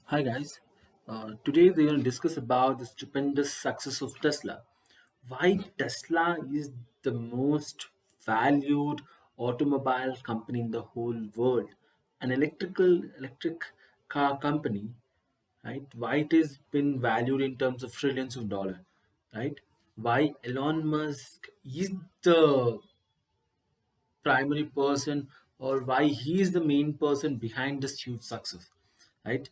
Hi guys, today we're going to discuss about the stupendous success of Tesla. Why Tesla is the most valued automobile company in the whole world, an electric car company, right? Why it has been valued in terms of trillions of dollars, right? Why Elon Musk is the primary person, or why he is the main person behind this huge success, right?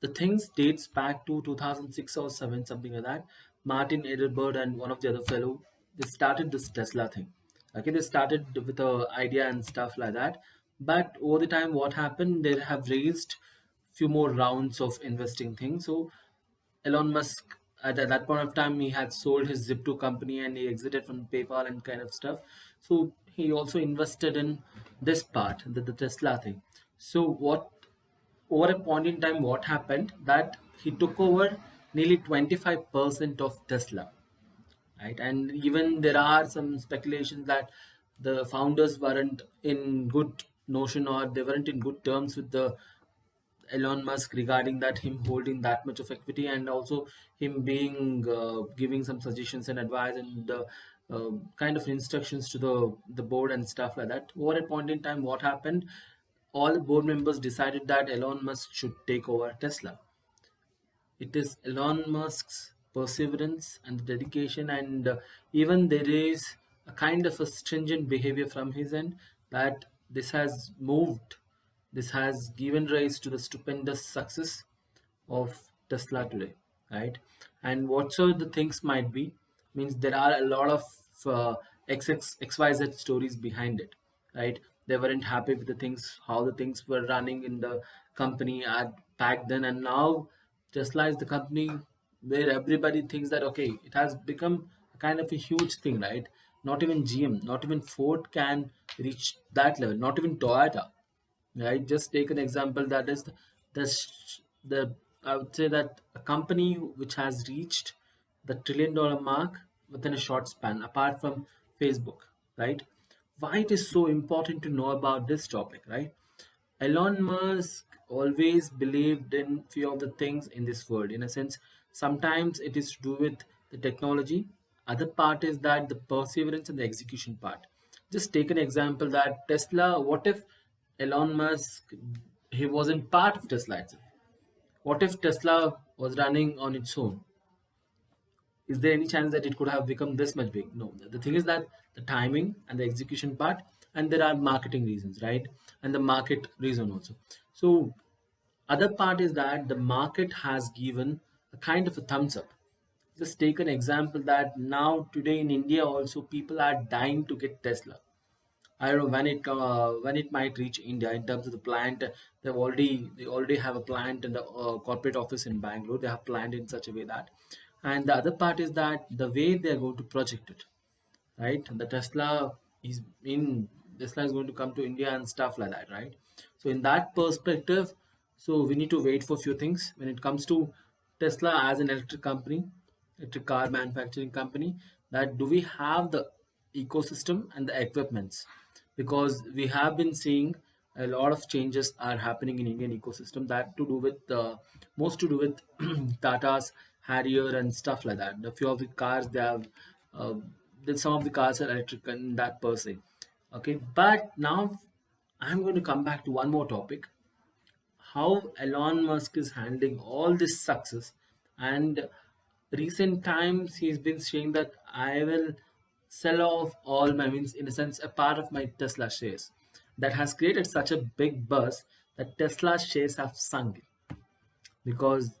The things dates back to 2006 or 7, something like that. Martin Edelbert and one of the other fellow, they started this Tesla thing. Okay, they started with a idea and stuff like that. But over the time, what happened? They have raised few more rounds of investing things. So Elon Musk, at that point of time, he had sold his Zip2 company and he exited from PayPal and kind of stuff. So he also invested in this part, the Tesla thing. So what over a point in time, what happened that he took over nearly 25% of Tesla, right? And even there are some speculations that the founders weren't in good notion, or they weren't in good terms with the Elon Musk regarding that, him holding that much of equity, and also him being giving some suggestions and advice and kind of instructions to the board and stuff like that. Over a point in time, what happened? All the board members decided that Elon Musk should take over Tesla. It is Elon Musk's perseverance and dedication, and even there is a kind of a stringent behavior from his end that this has given rise to the stupendous success of Tesla today, right? And whatsoever the things might be, means there are a lot of XYZ stories behind it, right? They weren't happy with the things, how the things were running in the company at back then, and now Tesla is the company where everybody thinks that okay, it has become a kind of a huge thing, right? Not even GM, not even Ford can reach that level, not even Toyota, right? Just take an example, that is the I would say that a company which has reached the $1 trillion mark within a short span, apart from Facebook, right? Why it is so important to know about this topic, right? Elon Musk always believed in few of the things in this world. In a sense, sometimes it is to do with the technology. Other part is that the perseverance and the execution part. Just take an example that Tesla. What if Elon Musk, he wasn't part of Tesla itself? What if Tesla was running on its own? Is there any chance that it could have become this much big? No. The thing is that the timing and the execution part, and there are marketing reasons, right? And the market reason also. So other part is that the market has given a kind of a thumbs up. Just take an example that now today in India also people are dying to get Tesla. I don't know when it might reach India in terms of the plant. They already have a plant in the corporate office in Bangalore. They have planned in such a way that, and the other part is that the way they are going to project it, right? The Tesla is going to come to India and stuff like that, right? So in that perspective, so we need to wait for few things when it comes to Tesla as an electric car manufacturing company. That do we have the ecosystem and the equipments? Because we have been seeing a lot of changes are happening in Indian ecosystem, that to do with most to do with Tata's Harrier and stuff like that. A few of the cars they have, uh, then some of the cars are electric and that per se. Okay, but now I'm going to come back to one more topic: how Elon Musk is handling all this success. And recent times he's been saying that I will sell off all my, means in a sense a part of my Tesla shares. That has created such a big buzz that Tesla shares have sunk because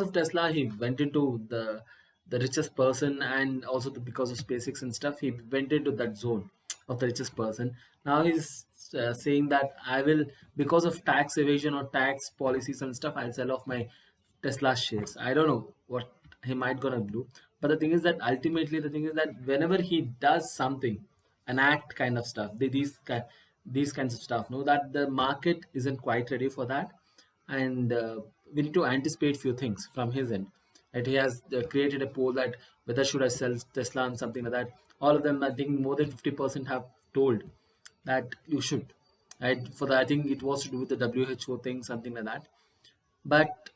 of Tesla, he went into the richest person, and also because of SpaceX and stuff, he went into that zone of the richest person. Now he's saying that I will, because of tax evasion or tax policies and stuff, I'll sell off my Tesla shares. I don't know what he might gonna do, but the thing is that ultimately the thing is that whenever he does something, an act kind of stuff, these kinds of stuff, know that the market isn't quite ready for that, and we need to anticipate few things from his end. That he has created a poll that whether should I sell Tesla and something like that. All of them, I think more than 50% have told that you should. Right, for the, I think it was to do with the WHO thing, something like that. But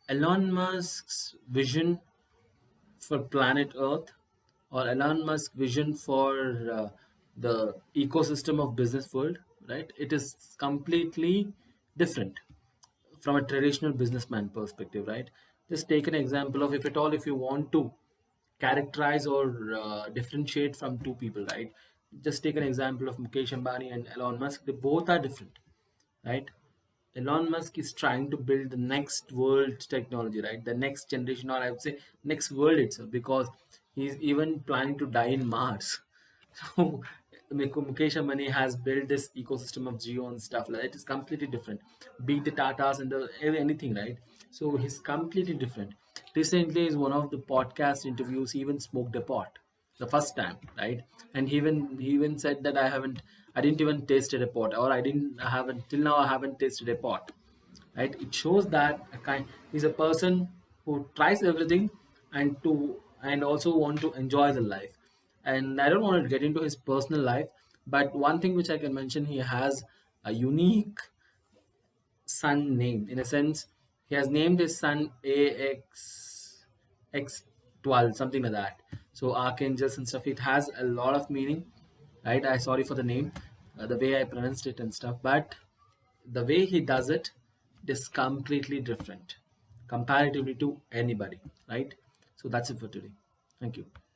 Elon Musk's vision for planet Earth, or Elon Musk's vision for the ecosystem of business world, right? It is completely different from a traditional businessman perspective, right? Just take an example of, if at all, if you want to characterize or differentiate from two people, right? Just take an example of Mukesh Ambani and Elon Musk. They both are different, right? Elon Musk is trying to build the next world technology, right? The next generation, or I would say next world itself, because he's even planning to die in Mars. So Mukesh Ambani has built this ecosystem of Geo and stuff like that. It is completely different. Beat the Tatas and the anything, right? So he's completely different. Recently, is one of the podcast interviews, he even smoked a pot the first time, right? And he even said that I didn't even tasted a pot, or I haven't till now I haven't tasted a pot, right? It shows that he's a person who tries everything, and also want to enjoy the life. And I don't want to get into his personal life, but one thing which I can mention, he has a unique son name. In a sense, he has named his son AX12, something like that. So archangels and stuff. It has a lot of meaning, right? I sorry for the name, the way I pronounced it and stuff, but the way he does it is completely different comparatively to anybody, right? So that's it for today. Thank you.